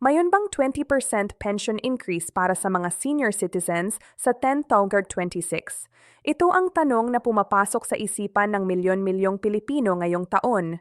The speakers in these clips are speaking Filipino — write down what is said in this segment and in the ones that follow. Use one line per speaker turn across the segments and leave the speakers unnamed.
Mayon bang 20% pension increase para sa mga senior citizens sa 10/26? Ito ang tanong na pumapasok sa isipan ng milyon-milyong Pilipino ngayong taon.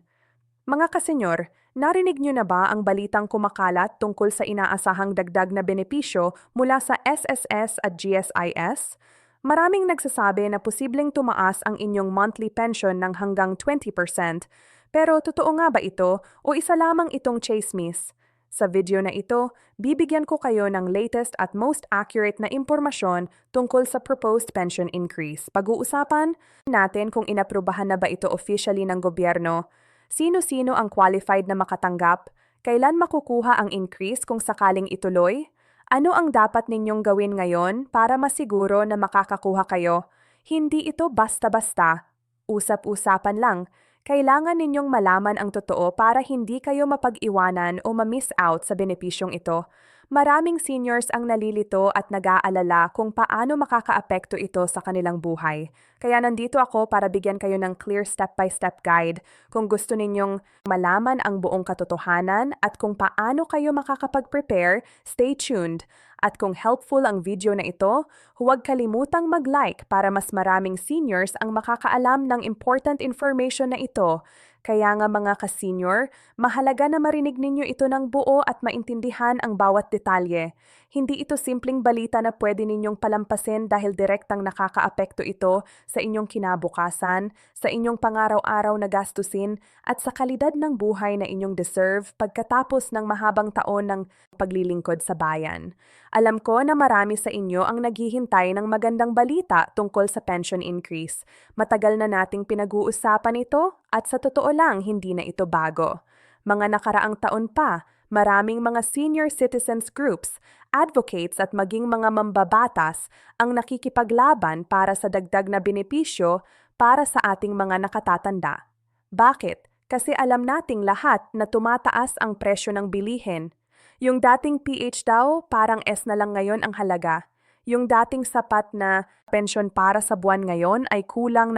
Mga kasenyor, narinig niyo na ba ang balitang kumakalat tungkol sa inaasahang dagdag na benepisyo mula sa SSS at GSIS? Maraming nagsasabi na posibleng tumaas ang inyong monthly pension ng hanggang 20%. Pero totoo nga ba ito o isa lamang itong chismis? Sa video na ito, bibigyan ko kayo ng latest at most accurate na impormasyon tungkol sa proposed pension increase. Pag-uusapan natin kung inaprubahan na ba ito officially ng gobyerno, sino-sino ang qualified na makatanggap, kailan makukuha ang increase kung sakaling ituloy, ano ang dapat ninyong gawin ngayon para masiguro na makakakuha kayo. Hindi ito basta-basta, usap-usapan lang. Kailangan ninyong malaman ang totoo para hindi kayo mapag-iwanan o ma-miss out sa benepisyong ito. Maraming seniors ang nalilito at nag-aalala kung paano makakaapekto ito sa kanilang buhay. Kaya nandito ako para bigyan kayo ng clear step-by-step guide kung gusto ninyong malaman ang buong katotohanan at kung paano kayo makakapag-prepare. Stay tuned. At kung helpful ang video na ito, huwag kalimutang mag-like para mas maraming seniors ang makakaalam ng important information na ito. Kaya nga mga ka-senior, mahalaga na marinig ninyo ito ng buo at maintindihan ang bawat detalye. Hindi ito simpleng balita na pwede ninyong palampasin dahil direktang nakakaapekto ito sa inyong kinabukasan, sa inyong pangaraw-araw na gastusin, at sa kalidad ng buhay na inyong deserve pagkatapos ng mahabang taon ng paglilingkod sa bayan. Alam ko na marami sa inyo ang naghihintay ng magandang balita tungkol sa pension increase. Matagal na nating pinag-uusapan ito at sa totoo lang hindi na ito bago. Mga nakaraang taon pa, maraming mga senior citizens groups, advocates at maging mga mambabatas ang nakikipaglaban para sa dagdag na benepisyo para sa ating mga nakatatanda. Bakit? Kasi alam nating lahat na tumataas ang presyo ng bilihin. Yung dating PH daw, parang S na lang ngayon ang halaga. Yung dating sapat na pensyon para sa buwan ngayon ay kulang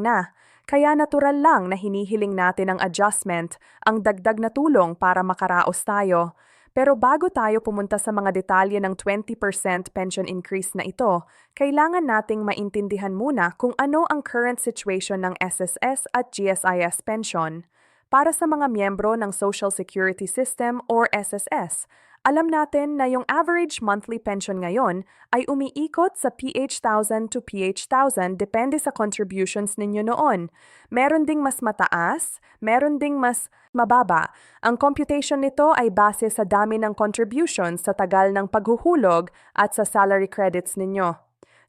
na. Kaya natural lang na hinihiling natin ang adjustment, ang dagdag na tulong para makaraos tayo. Pero bago tayo pumunta sa mga detalye ng 20% pension increase na ito, kailangan nating maintindihan muna kung ano ang current situation ng SSS at GSIS pension. Para sa mga miyembro ng Social Security System or SSS, alam natin na yung average monthly pension ngayon ay umiikot sa PH1000 to PH1000 depende sa contributions ninyo noon. Meron ding mas mataas, meron ding mas mababa. Ang computation nito ay base sa dami ng contributions sa tagal ng paghuhulog at sa salary credits ninyo.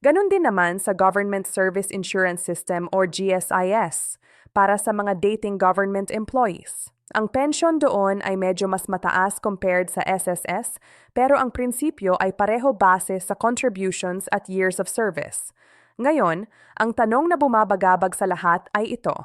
Ganon din naman sa Government Service Insurance System or GSIS para sa mga dating government employees. Ang pension doon ay medyo mas mataas compared sa SSS, pero ang prinsipyo ay pareho base sa contributions at years of service. Ngayon, ang tanong na bumabagabag sa lahat ay ito.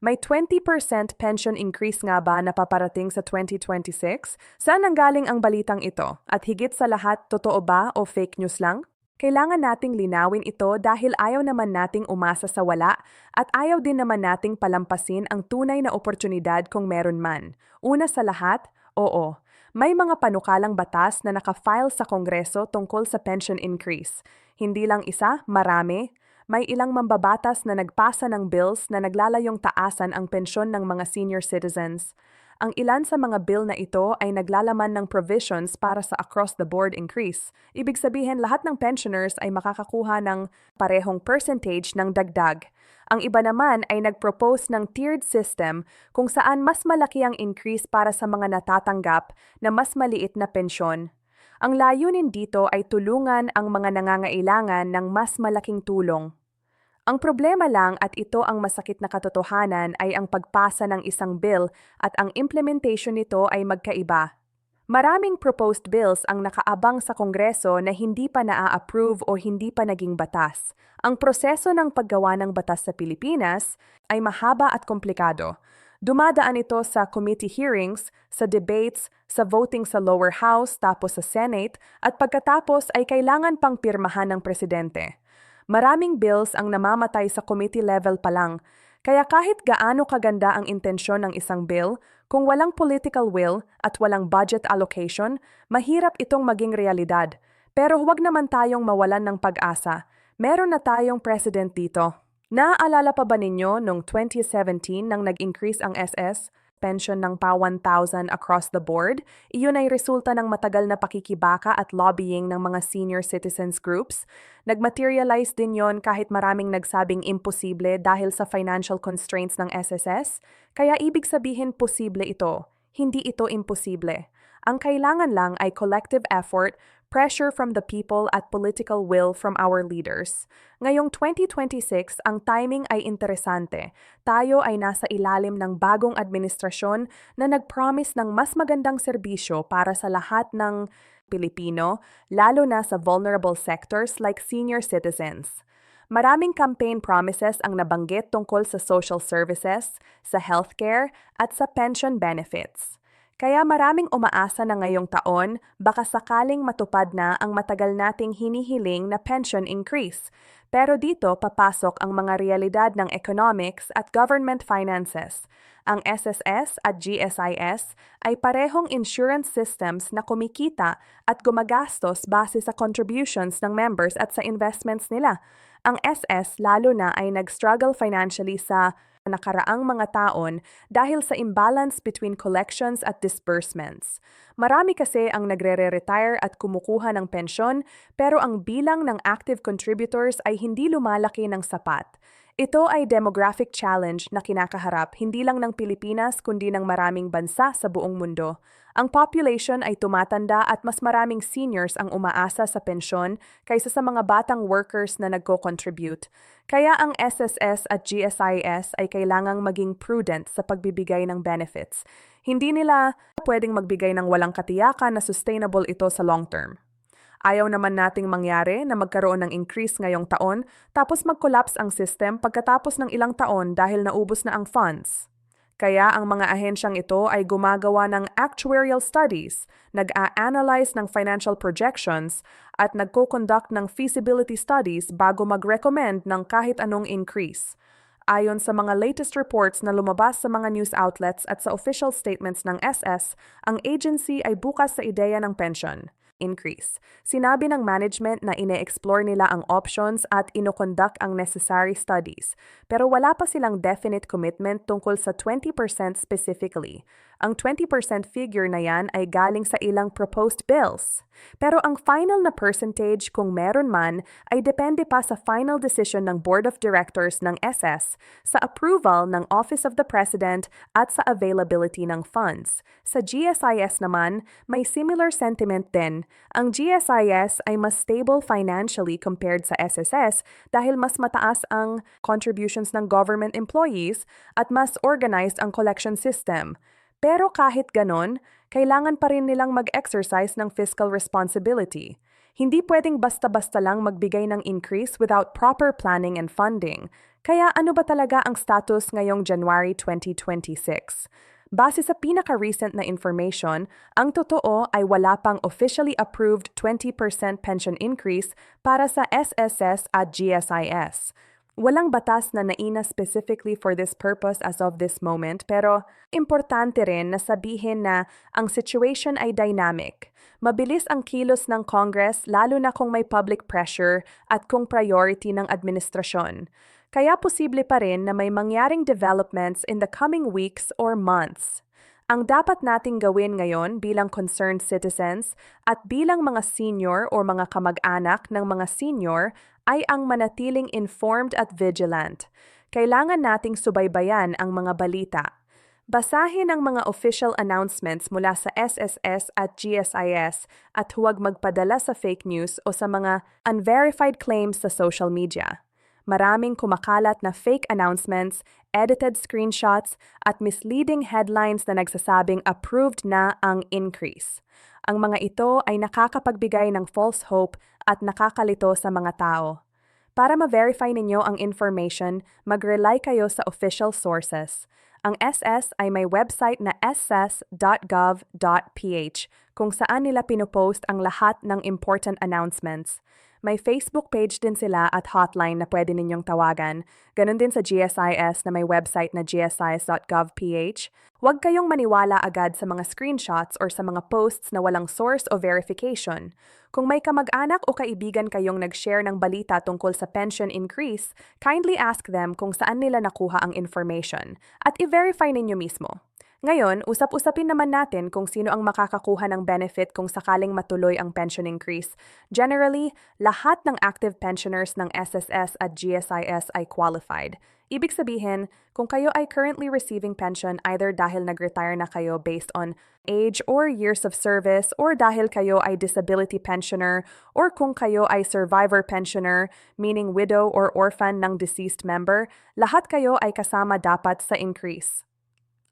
May 20% pension increase nga ba na paparating sa 2026? Saan nanggaling ang balitang ito? At higit sa lahat, totoo ba o fake news lang? Kailangan nating linawin ito dahil ayaw naman nating umasa sa wala at ayaw din naman nating palampasin ang tunay na oportunidad kung meron man. Una sa lahat, oo, may mga panukalang batas na nakafile sa Kongreso tungkol sa pension increase. Hindi lang isa, marami. May ilang mambabatas na nagpasa ng bills na naglalayong taasan ang pensyon ng mga senior citizens. Ang ilan sa mga bill na ito ay naglalaman ng provisions para sa across-the-board increase. Ibig sabihin lahat ng pensioners ay makakakuha ng parehong percentage ng dagdag. Ang iba naman ay nagpropose ng tiered system kung saan mas malaki ang increase para sa mga natatanggap na mas maliit na pensyon. Ang layunin dito ay tulungan ang mga nangangailangan ng mas malaking tulong. Ang problema lang at ito ang masakit na katotohanan ay ang pagpasa ng isang bill at ang implementation nito ay magkaiba. Maraming proposed bills ang nakaabang sa Kongreso na hindi pa naa-approve o hindi pa naging batas. Ang proseso ng paggawa ng batas sa Pilipinas ay mahaba at komplikado. Dumadaan ito sa committee hearings, sa debates, sa voting sa lower house tapos sa Senate at pagkatapos ay kailangan pang pirmahan ng presidente. Maraming bills ang namamatay sa committee level pa lang, kaya kahit gaano kaganda ang intensyon ng isang bill, Kung walang political will at walang budget allocation, mahirap itong maging realidad. Pero huwag naman tayong mawalan ng pag-asa. Meron na tayong president dito. Naaalala pa ba ninyo noong 2017 nang nag-increase ang SS? Pension ng pa 1,000 across the board, iyon ay resulta ng matagal na pakikibaka at lobbying ng mga senior citizens groups. Nagmaterialize din yon kahit maraming nagsabing imposible dahil sa financial constraints ng SSS, kaya ibig sabihin posible ito, hindi ito imposible. Ang kailangan lang ay collective effort, pressure from the people at political will from our leaders. Ngayong 2026, ang timing ay interesante. Tayo ay nasa ilalim ng bagong administrasyon na nag-promise ng mas magandang serbisyo para sa lahat ng Pilipino, lalo na sa vulnerable sectors like senior citizens. Maraming campaign promises ang nabanggit tungkol sa social services, sa healthcare, at sa pension benefits. Kaya maraming umaasa na ngayong taon, baka sakaling matupad na ang matagal nating hinihiling na pension increase. Pero dito papasok ang mga realidad ng economics at government finances. Ang SSS at GSIS ay parehong insurance systems na kumikita at gumagastos base sa contributions ng members at sa investments nila. Ang SS lalo na ay nag-struggle financially sa nakaraang mga taon dahil sa imbalance between collections at disbursements. Marami kasi ang nagre-retire at kumukuha ng pensyon pero ang bilang ng active contributors ay hindi lumalaki ng sapat. Ito ay demographic challenge na kinakaharap hindi lang ng Pilipinas kundi ng maraming bansa sa buong mundo. Ang population ay tumatanda at mas maraming seniors ang umaasa sa pensyon kaysa sa mga batang workers na nagko-contribute. Kaya ang SSS at GSIS ay kailangang maging prudent sa pagbibigay ng benefits. Hindi nila pwedeng magbigay ng walang katiyakan na sustainable ito sa long term. Ayaw naman nating mangyari na magkaroon ng increase ngayong taon tapos mag-collapse ang system pagkatapos ng ilang taon dahil naubos na ang funds. Kaya ang mga ahensyang ito ay gumagawa ng actuarial studies, nag-a-analyze ng financial projections, at nagko-conduct ng feasibility studies bago mag-recommend ng kahit anong increase. Ayon sa mga latest reports na lumabas sa mga news outlets at sa official statements ng SS, ang agency ay bukas sa ideya ng pension increase. Sinabi ng management na ine-explore nila ang options at ino-conduct ang necessary studies, pero wala pa silang definite commitment tungkol sa 20% specifically. Ang 20% figure na yan ay galing sa ilang proposed bills. Pero ang final na percentage kung meron man ay depende pa sa final decision ng Board of Directors ng SS, sa approval ng Office of the President at sa availability ng funds. Sa GSIS naman, may similar sentiment din. Ang GSIS ay mas stable financially compared sa SSS dahil mas mataas ang contributions ng government employees at mas organized ang collection system. Pero kahit ganon, kailangan pa rin nilang mag-exercise ng fiscal responsibility. Hindi pwedeng basta-basta lang magbigay ng increase without proper planning and funding. Kaya ano ba talaga ang status ngayong January 2026? Base sa pinaka-recent na information, ang totoo ay wala pang officially approved 20% pension increase para sa SSS at GSIS. Walang batas na naina specifically for this purpose as of this moment, pero importante rin na sabihin na ang situation ay dynamic. Mabilis ang kilos ng Congress lalo na kung may public pressure at kung priority ng administrasyon. Kaya posible pa rin na may mangyaring developments in the coming weeks or months. Ang dapat nating gawin ngayon bilang concerned citizens at bilang mga senior o mga kamag-anak ng mga senior ay ang manatiling informed at vigilant. Kailangan nating subaybayan ang mga balita. Basahin ang mga official announcements mula sa SSS at GSIS at huwag magpadala sa fake news o sa mga unverified claims sa social media. Maraming kumakalat na fake announcements, edited screenshots, at misleading headlines na nagsasabing approved na ang increase. Ang mga ito ay nakakapagbigay ng false hope at nakakalito sa mga tao. Para ma-verify ninyo ang information, mag-rely kayo sa official sources. Ang SS ay may website na ss.gov.ph kung saan nila pinopost ang lahat ng important announcements. May Facebook page din sila at hotline na pwede ninyong tawagan. Ganon din sa GSIS na may website na gsis.gov.ph. Huwag kayong maniwala agad sa mga screenshots or sa mga posts na walang source o verification. Kung may kamag-anak o kaibigan kayong nag-share ng balita tungkol sa pension increase, kindly ask them kung saan nila nakuha ang information at i-verify ninyo mismo. Ngayon, usap-usapin naman natin kung sino ang makakakuha ng benefit kung sakaling matuloy ang pension increase. Generally, lahat ng active pensioners ng SSS at GSIS ay qualified. Ibig sabihin, kung kayo ay currently receiving pension either dahil nag-retire na kayo based on age or years of service or dahil kayo ay disability pensioner or kung kayo ay survivor pensioner, meaning widow or orphan ng deceased member, lahat kayo ay kasama dapat sa increase.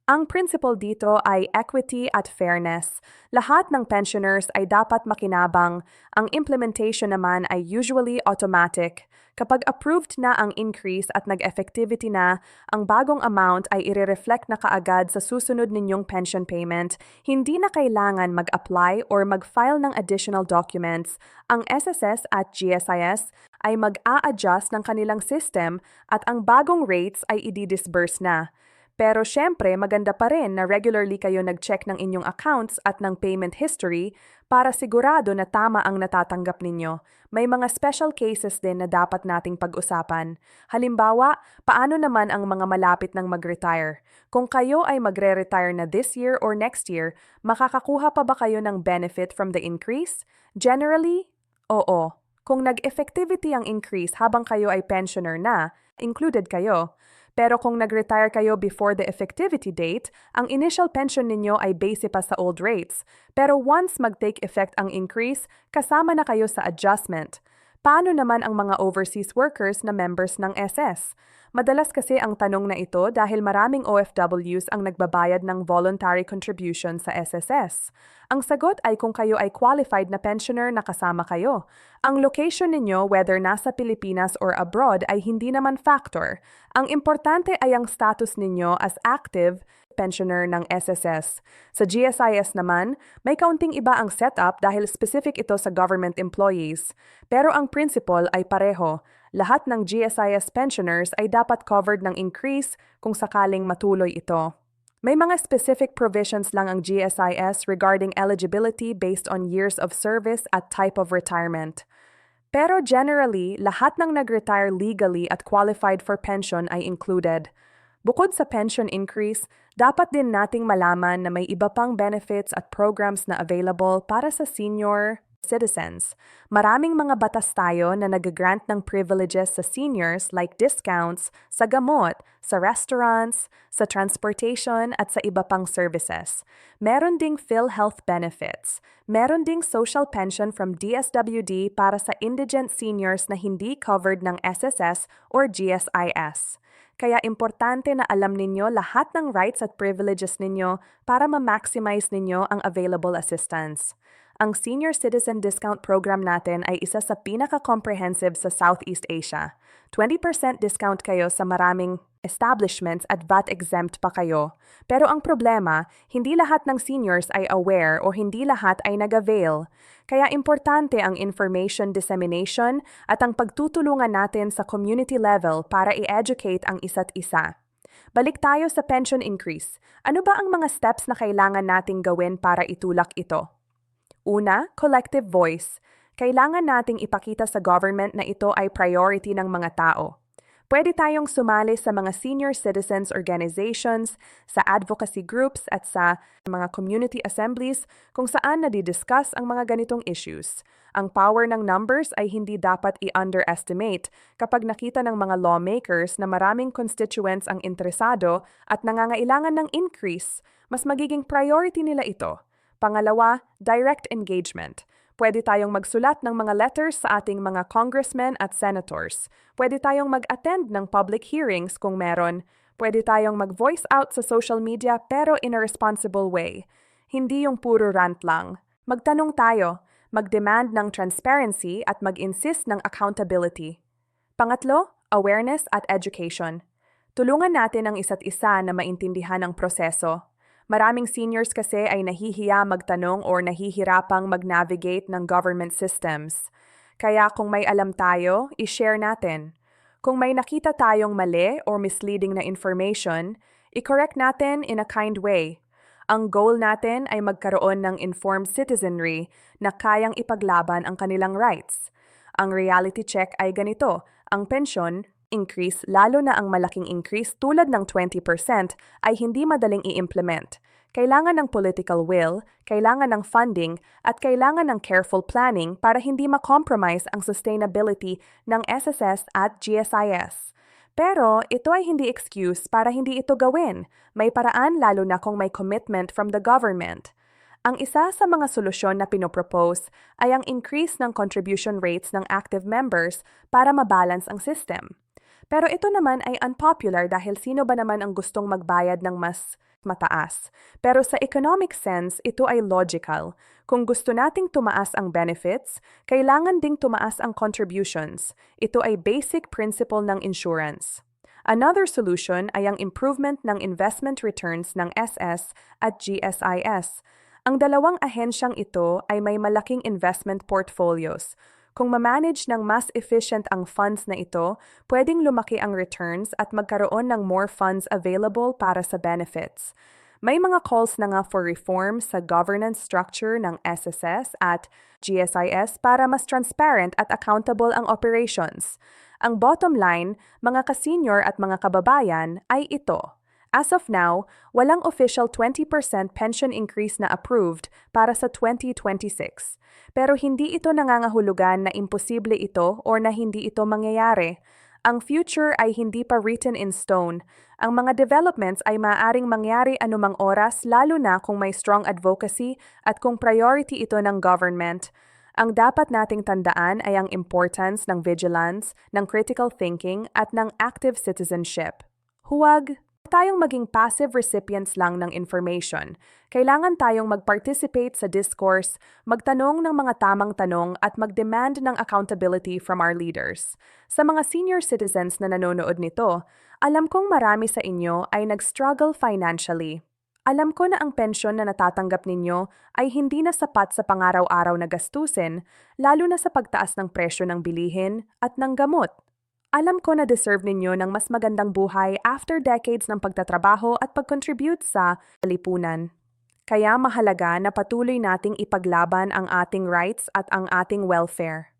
Ang principle dito ay equity at fairness. Lahat ng pensioners ay dapat makinabang. Ang implementation naman ay usually automatic. Kapag approved na ang increase at nag-effectivity na, ang bagong amount ay irereflect na kaagad sa susunod ninyong pension payment. Hindi na kailangan mag-apply or mag-file ng additional documents. Ang SSS at GSIS ay mag-a-adjust ng kanilang system at ang bagong rates ay i-disburse na. Pero syempre, maganda pa rin na regularly kayo nag-check ng inyong accounts at ng payment history para sigurado na tama ang natatanggap ninyo. May mga special cases din na dapat nating pag-usapan. Halimbawa, paano naman ang mga malapit ng mag-retire? Kung kayo ay magre-retire na this year or next year, makakakuha pa ba kayo ng benefit from the increase? Generally, oo. Kung nag-effectivity ang increase habang kayo ay pensioner na, included kayo. Pero kung nag-retire kayo before the effectivity date, ang initial pension ninyo ay base pa sa old rates. Pero once mag-take effect ang increase, kasama na kayo sa adjustment. Paano naman ang mga overseas workers na members ng SS? Madalas kasi ang tanong na ito dahil maraming OFWs ang nagbabayad ng voluntary contribution sa SSS. Ang sagot ay kung kayo ay qualified na pensioner na kasama kayo. Ang location ninyo, whether nasa Pilipinas or abroad, ay hindi naman factor. Ang importante ay ang status ninyo as active pensioner ng SSS. Sa GSIS naman, may kaunting iba ang setup dahil specific ito sa government employees. Pero ang principle ay pareho. Lahat ng GSIS pensioners ay dapat covered ng increase kung sakaling matuloy ito. May mga specific provisions lang ang GSIS regarding eligibility based on years of service at type of retirement. Pero generally, lahat ng nag-retire legally at qualified for pension ay included. Bukod sa pension increase, dapat din nating malaman na may iba pang benefits at programs na available para sa senior citizens. Maraming mga batas tayo na nag-grant ng privileges sa seniors like discounts sa gamot, sa restaurants, sa transportation at sa iba pang services. Meron ding PhilHealth benefits. Meron ding social pension from DSWD para sa indigent seniors na hindi covered ng SSS or GSIS. Kaya importante na alam ninyo lahat ng rights at privileges ninyo para ma-maximize ninyo ang available assistance. Ang Senior Citizen Discount Program natin ay isa sa pinaka-comprehensive sa Southeast Asia. 20% discount kayo sa maraming establishments at VAT-exempt pa kayo. Pero ang problema, hindi lahat ng seniors ay aware o hindi lahat ay nag-avail. Kaya importante ang information dissemination at ang pagtutulungan natin sa community level para i-educate ang isa't isa. Balik tayo sa pension increase. Ano ba ang mga steps na kailangan nating gawin para itulak ito? Una, collective voice. Kailangan nating ipakita sa government na ito ay priority ng mga tao. Pwede tayong sumali sa mga senior citizens organizations, sa advocacy groups at sa mga community assemblies kung saan nadidiscuss ang mga ganitong issues. Ang power ng numbers ay hindi dapat i-underestimate. Kapag nakita ng mga lawmakers na maraming constituents ang interesado at nangangailangan ng increase, mas magiging priority nila ito. Pangalawa, direct engagement. Pwede tayong magsulat ng mga letters sa ating mga congressmen at senators. Pwede tayong mag-attend ng public hearings kung meron. Pwede tayong mag-voice out sa social media pero in a responsible way. Hindi yung puro rant lang. Magtanong tayo, mag-demand ng transparency at mag-insist ng accountability. Pangatlo, awareness at education. Tulungan natin ang isa't isa na maintindihan ang proseso. Maraming seniors kasi ay nahihiya magtanong or nahihirapang mag-navigate ng government systems. Kaya kung may alam tayo, i-share natin. Kung may nakita tayong mali or misleading na information, i-correct natin in a kind way. Ang goal natin ay magkaroon ng informed citizenry na kayang ipaglaban ang kanilang rights. Ang reality check ay ganito, ang pensyon, increase lalo na ang malaking increase tulad ng 20% ay hindi madaling i-implement. Kailangan ng political will, kailangan ng funding, at kailangan ng careful planning para hindi ma-compromise ang sustainability ng SSS at GSIS. Pero ito ay hindi excuse para hindi ito gawin. May paraan lalo na kung may commitment from the government. Ang isa sa mga solusyon na pinopropose ay ang increase ng contribution rates ng active members para mabalance ang system. Pero ito naman ay unpopular dahil sino ba naman ang gustong magbayad ng mas mataas. Pero sa economic sense, ito ay logical. Kung gusto nating tumaas ang benefits, kailangan ding tumaas ang contributions. Ito ay basic principle ng insurance. Another solution ay ang improvement ng investment returns ng SS at GSIS. Ang dalawang ahensyang ito ay may malaking investment portfolios. Kung ma-manage ng mas efficient ang funds na ito, pwedeng lumaki ang returns at magkaroon ng more funds available para sa benefits. May mga calls na nga for reform sa governance structure ng SSS at GSIS para mas transparent at accountable ang operations. Ang bottom line, mga ka-senior at mga kababayan, ay ito. As of now, walang official 20% pension increase na approved para sa 2026. Pero hindi ito nangangahulugan na imposible ito o na hindi ito mangyayari. Ang future ay hindi pa written in stone. Ang mga developments ay maaaring mangyari anumang oras lalo na kung may strong advocacy at kung priority ito ng government. Ang dapat nating tandaan ay ang importance ng vigilance, ng critical thinking at ng active citizenship. Huwag tayong maging passive recipients lang ng information. Kailangan tayong mag-participate sa discourse, magtanong ng mga tamang tanong at mag-demand ng accountability from our leaders. Sa mga senior citizens na nanonood nito, alam kong marami sa inyo ay nag-struggle financially. Alam ko na ang pensyon na natatanggap ninyo ay hindi na sapat sa pangaraw-araw na gastusin, lalo na sa pagtaas ng presyo ng bilihin at ng gamot. Alam ko na deserve ninyo ng mas magandang buhay after decades ng pagtatrabaho at pag-contribute sa lipunan. Kaya mahalaga na patuloy nating ipaglaban ang ating rights at ang ating welfare.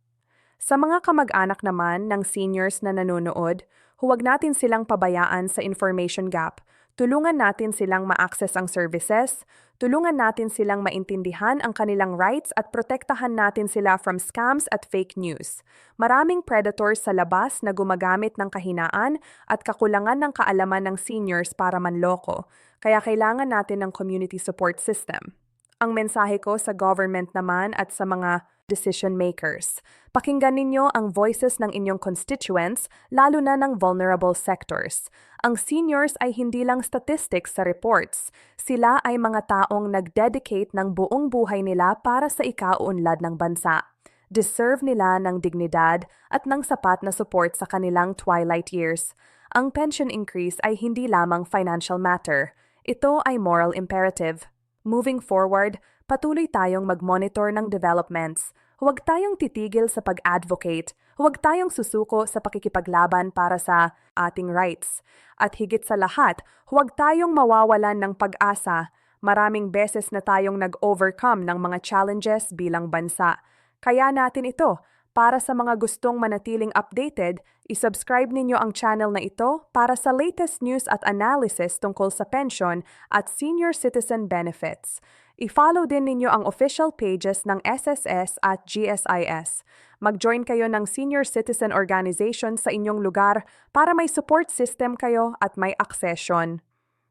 Sa mga kamag-anak naman ng seniors na nanonood, huwag natin silang pabayaan sa information gap. Tulungan natin silang ma-access ang services, tulungan natin silang maintindihan ang kanilang rights at protektahan natin sila from scams at fake news. Maraming predators sa labas na gumagamit ng kahinaan at kakulangan ng kaalaman ng seniors para manloko, kaya kailangan natin ng community support system. Ang mensahe ko sa government naman at sa mga decision makers. Pakinggan ninyo ang voices ng inyong constituents, lalo na ng vulnerable sectors. Ang seniors ay hindi lang statistics sa reports. Sila ay mga taong nag-dedicate ng buong buhay nila para sa ikauunlad ng bansa. Deserve nila ng dignidad at ng sapat na support sa kanilang twilight years. Ang pension increase ay hindi lamang financial matter. Ito ay moral imperative. Moving forward, patuloy tayong mag-monitor ng developments. Huwag tayong titigil sa pag-advocate. Huwag tayong susuko sa pakikipaglaban para sa ating rights. At higit sa lahat, huwag tayong mawawalan ng pag-asa. Maraming beses na tayong nag-overcome ng mga challenges bilang bansa. Kaya natin ito. Para sa mga gustong manatiling updated, isubscribe ninyo ang channel na ito para sa latest news at analysis tungkol sa pension at senior citizen benefits. I-follow din ninyo ang official pages ng SSS at GSIS. Mag-join kayo ng senior citizen organization sa inyong lugar para may support system kayo at may accession.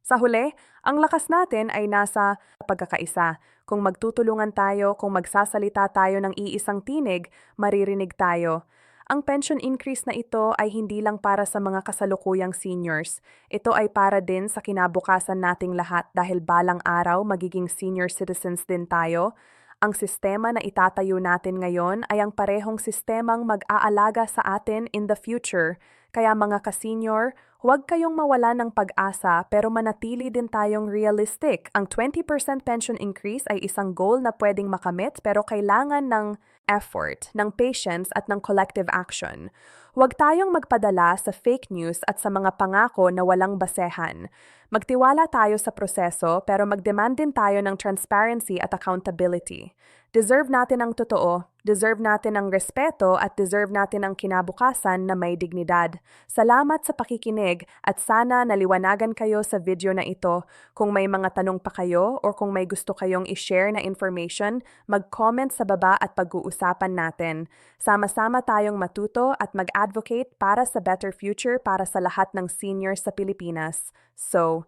Sa huli, ang lakas natin ay nasa pagkakaisa. Kung magtutulungan tayo, kung magsasalita tayo ng iisang tinig, maririnig tayo. Ang pension increase na ito ay hindi lang para sa mga kasalukuyang seniors. Ito ay para din sa kinabukasan nating lahat dahil balang araw magiging senior citizens din tayo. Ang sistema na itatayo natin ngayon ay ang parehong sistemang mag-aalaga sa atin in the future. Kaya mga ka-senior, huwag kayong mawala ng pag-asa pero manatili din tayong realistic. Ang 20% pension increase ay isang goal na pwedeng makamit pero kailangan ng effort, ng patience at ng collective action. Huwag tayong magpadala sa fake news at sa mga pangako na walang basehan. Magtiwala tayo sa proseso pero mag-demand din tayo ng transparency at accountability. Deserve natin ang totoo, deserve natin ang respeto at deserve natin ang kinabukasan na may dignidad. Salamat sa pakikinig at sana naliwanagan kayo sa video na ito. Kung may mga tanong pa kayo or kung may gusto kayong i-share na information, mag-comment sa baba at pag-uusapan natin. Sama-sama tayong matuto at mag-advocate para sa better future para sa lahat ng seniors sa Pilipinas. So,